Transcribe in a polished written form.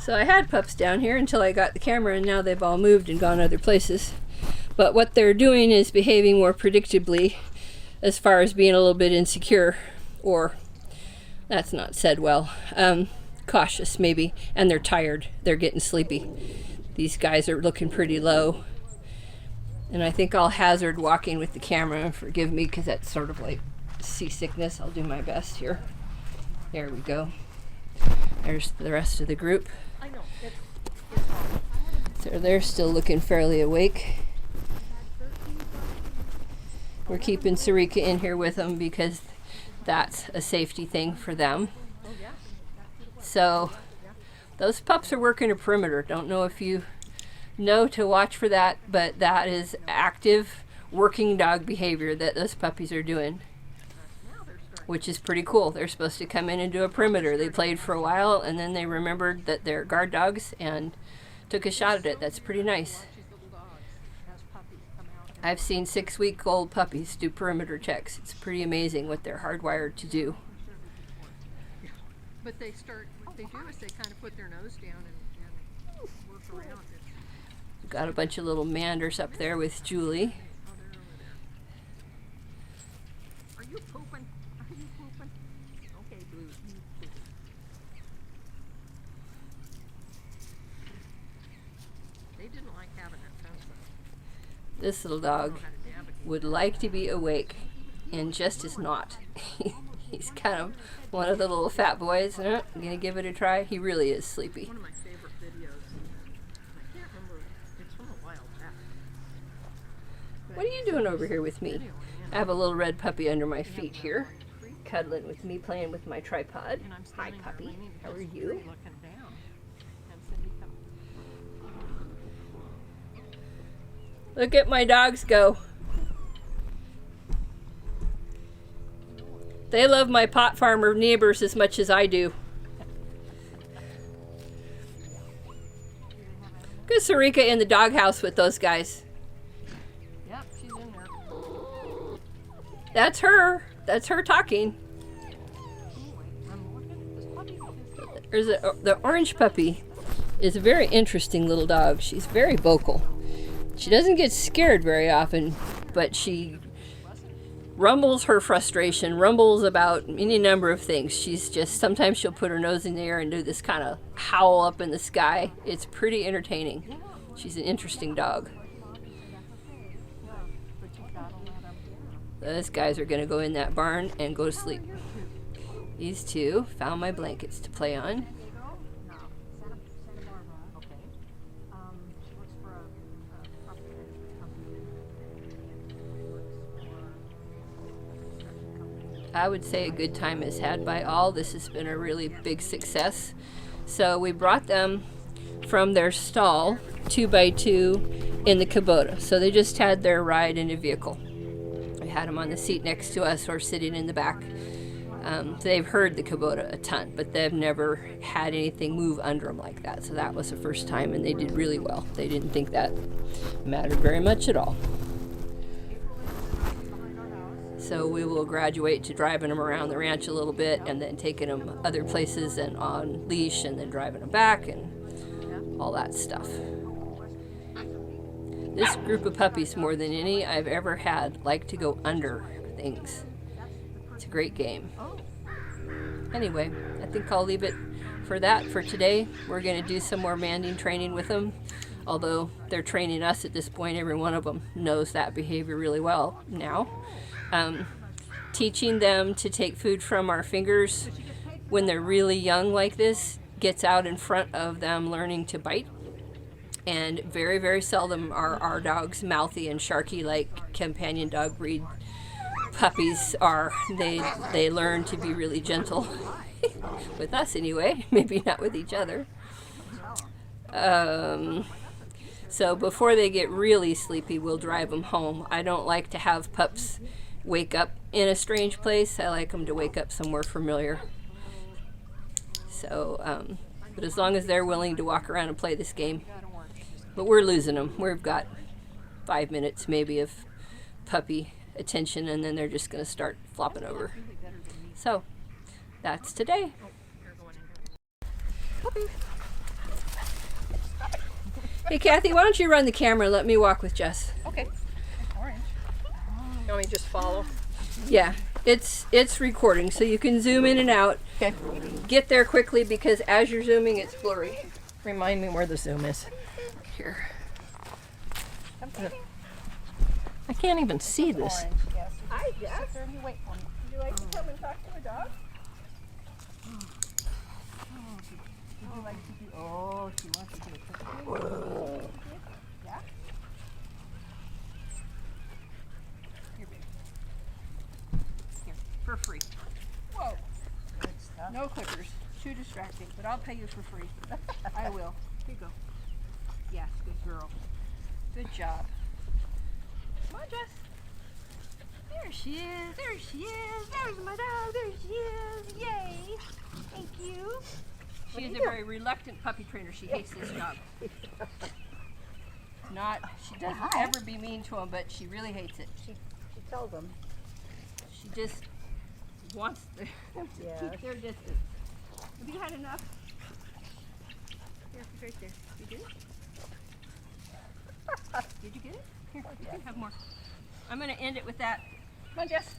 So I had pups down here until I got the camera, and now they've all moved and gone other places. But what they're doing is behaving more predictably as far as being a little bit insecure, or that's not said well, cautious maybe, and they're tired. They're getting sleepy. These guys are looking pretty low. And I think I'll hazard walking with the camera. Forgive me, because that's sort of like seasickness. I'll do my best here. There we go. There's the rest of the group. I know. It's hard. So they're still looking fairly awake. We're keeping Sarika in here with them because that's a safety thing for them. So those pups are working a perimeter. Don't know if you know to watch for that, but that is active working dog behavior that those puppies are doing, which is pretty cool. They're supposed to come in and do a perimeter. They played for a while, and then they remembered that they're guard dogs and took a shot at it. That's pretty nice. I've seen 6-week-old puppies do perimeter checks. It's pretty amazing what they're hardwired to do. But they start, what they do is they kind of put their nose down and work around it. We've got a bunch of little manders up there with Julie. Are you pooping? Are you pooping? Okay, Blue, you poop. They didn't like having that fence up. This little dog would like to be awake and just is not. He's kind of one of the little fat boys. I'm gonna give it a try. He really is sleepy. One of my favorite videos. I can't remember. It's from a while back. What are you doing over here with me? I have a little red puppy under my feet here, cuddling with me, playing with my tripod. Hi, puppy. How are you? Look at my dogs go. They love my pot farmer neighbors as much as I do. Look at Sarika in the doghouse with those guys. Yep, she's in there. That's her. That's her talking. There's the orange puppy is a very interesting little dog. She's very vocal. She doesn't get scared very often, but she rumbles her frustration, rumbles about any number of things. She's just, sometimes she'll put her nose in the air and do this kind of howl up in the sky. It's pretty entertaining. She's an interesting dog. Those guys are going to go in that barn and go to sleep. These two found my blankets to play on. I would say a good time is had by all. This has been a really big success. So we brought them from their stall 2x2 in the Kubota. So they just had their ride in a vehicle. We had them on the seat next to us or sitting in the back. They've heard the Kubota a ton, but they've never had anything move under them like that. So that was the first time, and they did really well. They didn't think that mattered very much at all. So we will graduate to driving them around the ranch a little bit and then taking them other places and on leash and then driving them back and all that stuff. This group of puppies, more than any I've ever had, like to go under things. It's a great game. Anyway, I think I'll leave it for that for today. We're going to do some more manding training with them. Although they're training us at this point, every one of them knows that behavior really well now. Teaching them to take food from our fingers when they're really young like this gets out in front of them learning to bite. And very, very seldom are our dogs mouthy and sharky like companion dog breed puppies are. They learn to be really gentle. With us anyway, maybe not with each other. So before they get really sleepy, we'll drive them home. I don't like to have pups wake up in a strange place. I like them to wake up somewhere familiar. So, but as long as they're willing to walk around and play this game. But we're losing them. We've got 5 minutes maybe of puppy attention, and then they're just going to start flopping over. So, that's today. Hey, Kathy, why don't you run the camera and let me walk with Jess? Okay. Orange. You want me to just follow? Yeah, it's recording, so you can zoom in and out. Okay. Get there quickly because as you're zooming, it's blurry. Remind me where the zoom is. Here. I can't even see this. Hi, Jess. Wait for me. Would you like to come and talk to a dog? Would you like to do? Oh, she wants to do it. Yeah? Here, baby. Here, for free. Whoa. Good stuff. No clickers. Too distracting, but I'll pay you for free. I will. Here you go. Yes, good girl. Good job. Come on, Jess. There she is. There she is. There's my dog. There she is. Yay. Thank you. She is a very reluctant puppy trainer. She hates this job. She doesn't ever be mean to him, but she really hates it. She tells them. She just wants them to keep their distance. Have you had enough? Here, it's right there. You get it? Did you get it? Here, you can have more. I'm going to end it with that. Come on, Jess.